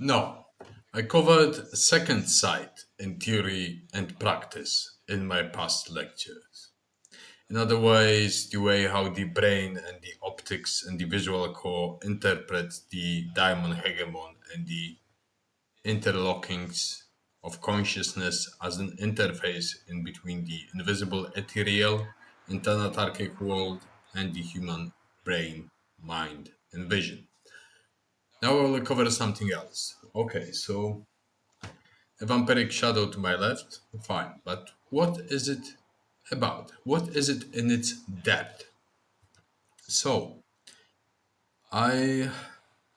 No, I covered second sight in theory and practice in my past lectures. In other ways, the way how the brain and the optics and the visual core interpret the diamond hegemon and the interlockings of consciousness as an interface in between the invisible ethereal and thanatarchic world and the human brain, mind, and vision. Now I will cover something else. Okay, so a vampiric shadow to my left, fine, but what is it about? What is it in its depth? So, I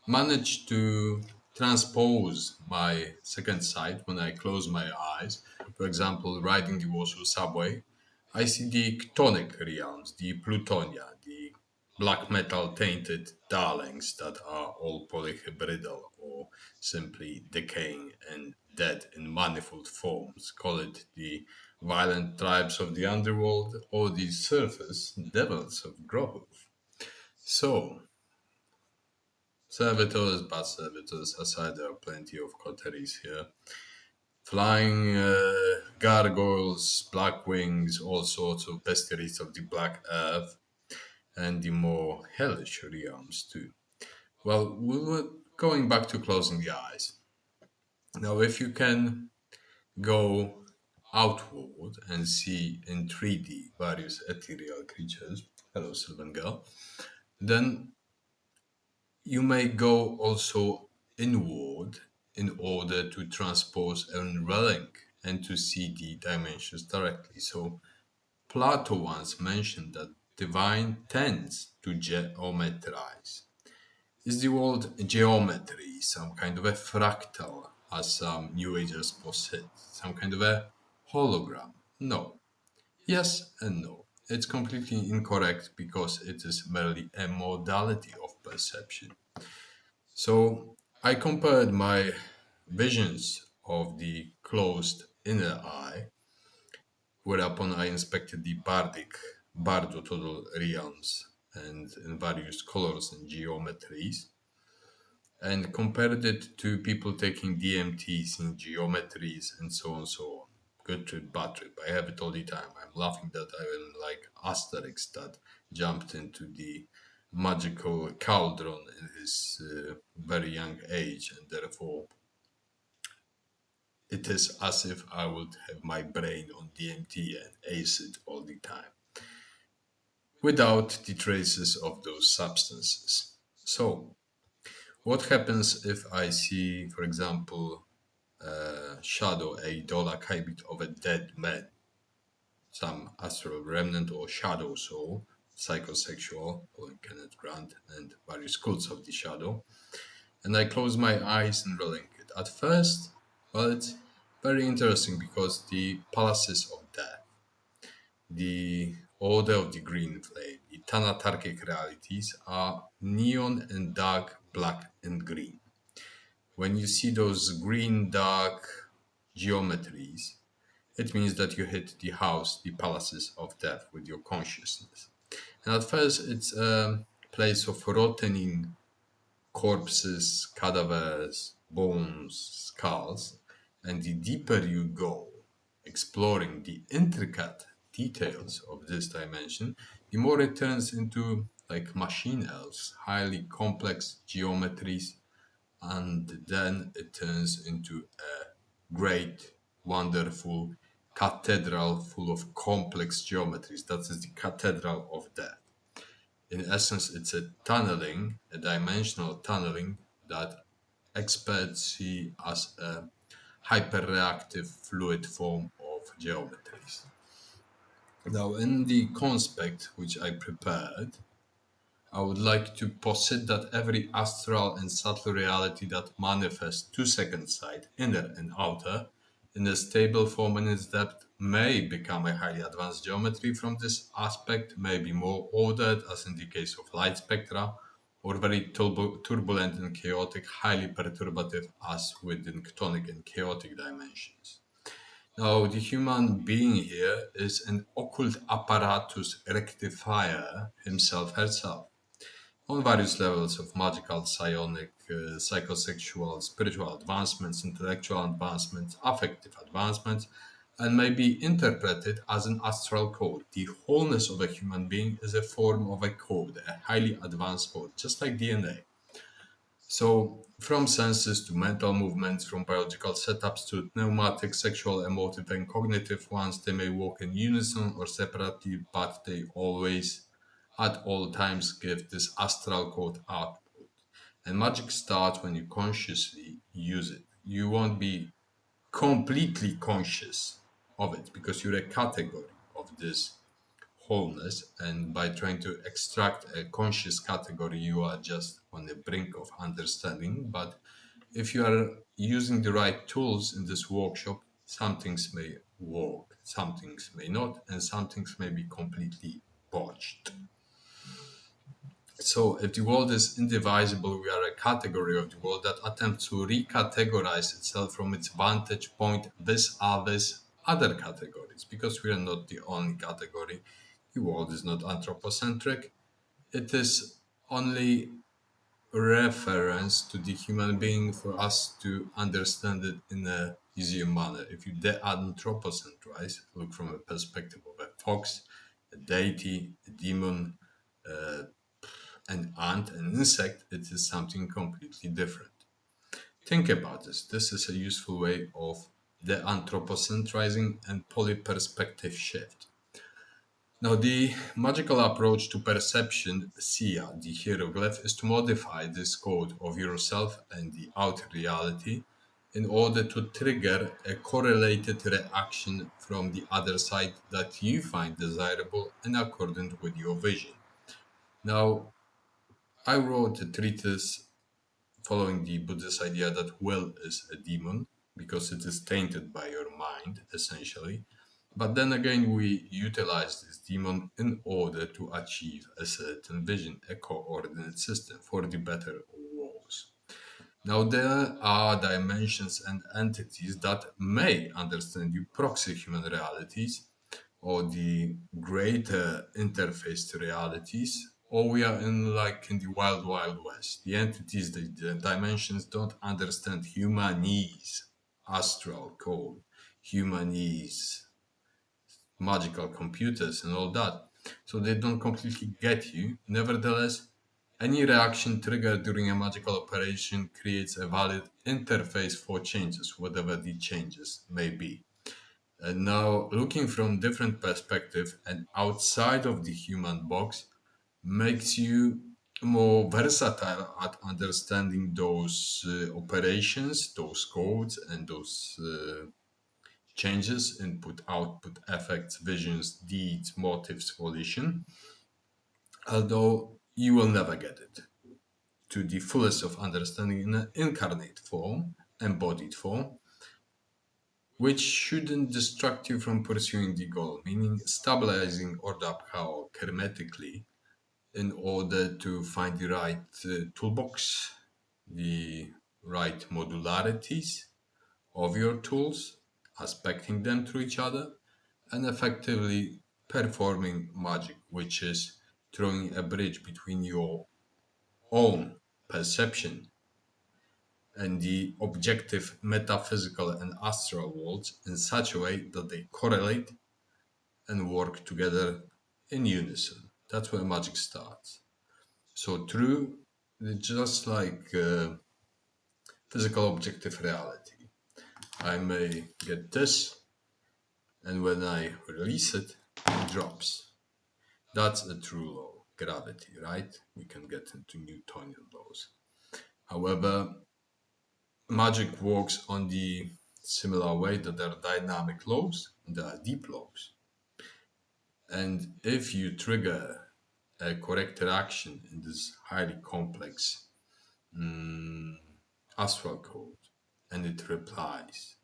managed to transpose my second sight when I close my eyes. For example, riding the Warsaw subway, I see the chthonic realms, the plutonia, the black metal tainted darlings that are all polyhybridal or simply decaying and dead in manifold forms. Call it the violent tribes of the underworld or the surface devils of growth. So, servitors, bad servitors aside, there are plenty of coteries here. Flying gargoyles, black wings, all sorts of bestiaries of the black earth, and the more hellish realms too. Well, we were going back to closing the eyes. Now, if you can go outward and see in 3D various ethereal creatures, hello, Sylvan Girl, then you may go also inward in order to transpose and relic and to see the dimensions directly. So Plato once mentioned that divine tends to geometrize. Is the word geometry some kind of a fractal, as some New Agers posit, some kind of a hologram? No. Yes and no. It's completely incorrect because it is merely a modality of perception. So I compared my visions of the closed inner eye, whereupon I inspected the bardo total realms and in various colors and geometries, and compared it to people taking DMTs in geometries and so on and so on. Good trip, bad trip. I have it all the time. I'm laughing that I am like Asterix that jumped into the magical cauldron in his very young age, and therefore it is as if I would have my brain on DMT and ace it all the time without the traces of those substances. So, what happens if I see, for example, shadow, a dolakibit of a dead man, some astral remnant or shadow soul, psychosexual, following Kenneth Grant and various cults of the shadow, and I close my eyes and relink it. At first, well, it's very interesting because the palaces of death, the order of the green flame, the thanatarchic realities are neon and dark black and green. When you see those green dark geometries, it means that you hit the house, the palaces of death with your consciousness. And at first, it's a place of rotting corpses, cadavers, bones, skulls. And the deeper you go, exploring the intricate details of this dimension, the more it turns into like machine elves, highly complex geometries, and then it turns into a great, wonderful cathedral full of complex geometries. That is the cathedral of death. In essence, it's a tunneling, a dimensional tunneling that experts see as a hyperreactive fluid form of geometries. Now, in the conspect which I prepared, I would like to posit that every astral and subtle reality that manifests to second sight, inner and outer, in a stable form and its depth may become a highly advanced geometry from this aspect, may be more ordered, as in the case of light spectra, or very turbulent and chaotic, highly perturbative, as within chthonic and chaotic dimensions. Now, the human being here is an occult apparatus rectifier himself, herself. on various levels of magical, psionic, psychosexual, spiritual advancements, intellectual advancements, affective advancements, and may be interpreted as an astral code. The wholeness of a human being is a form of a code, a highly advanced code, just like DNA. So, from senses to mental movements, from biological setups to pneumatic, sexual, emotive, and cognitive ones, they may work in unison or separately, but they always, at all times, give this astral code output. And magic starts when you consciously use it. You won't be completely conscious of it because you're a category of this wholeness, and by trying to extract a conscious category you are just on the brink of understanding. But if you are using the right tools in this workshop, some things may work, some things may not, and some things may be completely botched. So if the world is indivisible, we are a category of the world that attempts to recategorize itself from its vantage point vis-a-vis other categories, because we are not the only category. The world is not anthropocentric. It is only reference to the human being for us to understand it in a easier manner. If you de-anthropocentrize, look from a perspective of a fox, a deity, a demon, uh, an ant, an insect, it is something completely different. Think about this. This is a useful way of de-anthropocentrizing and polyperspective shift. Now, the magical approach to perception, Sia, the hieroglyph, is to modify this code of yourself and the outer reality in order to trigger a correlated reaction from the other side that you find desirable and accordant with your vision. Now, I wrote a treatise following the Buddhist idea that will is a demon because it is tainted by your mind, essentially. But then again, we utilize this demon in order to achieve a certain vision, a coordinate system for the better or worse. Now, there are dimensions and entities that may understand you proxy human realities or the greater interface to realities, or we are in like in the wild, wild west. The entities, the dimensions don't understand humanese, astral code, humanese, magical computers, and all that. So they don't completely get you. Nevertheless, any reaction triggered during a magical operation creates a valid interface for changes, whatever the changes may be. And now, looking from different perspective and outside of the human box makes you more versatile at understanding those operations, those codes, and those changes, input, output, effects, visions, deeds, motives, volition, although you will never get it to the fullest of understanding in an incarnate form, embodied form, which shouldn't distract you from pursuing the goal, meaning stabilizing order power hermetically in order to find the right toolbox, the right modularities of your tools, aspecting them to each other, and effectively performing magic, which is throwing a bridge between your own perception and the objective metaphysical and astral worlds in such a way that they correlate and work together in unison. That's where magic starts. So, through just like physical objective reality, I may get this, and when I release it, it drops. That's a true law, gravity, right? We can get into Newtonian laws. However, magic works on the similar way that there are dynamic laws and there are deep laws. And if you trigger a correct reaction in this highly complex astral code and it replies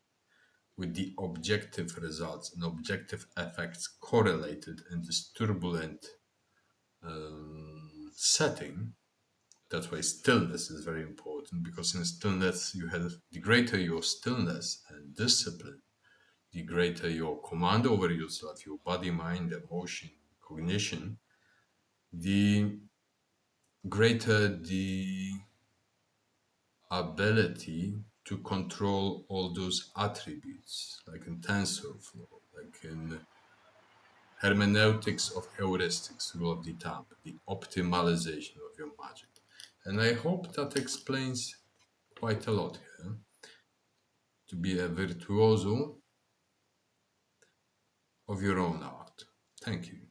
with the objective results and objective effects correlated in this turbulent setting, that's why stillness is very important, because in stillness you have the greater your stillness and discipline, the greater your command over yourself, your body, mind, emotion, cognition, the greater the ability to control all those attributes, like in TensorFlow, like in hermeneutics of heuristics, rule of the thumb, the optimization of your magic. And I hope that explains quite a lot here. To be a virtuoso of your own art. Thank you.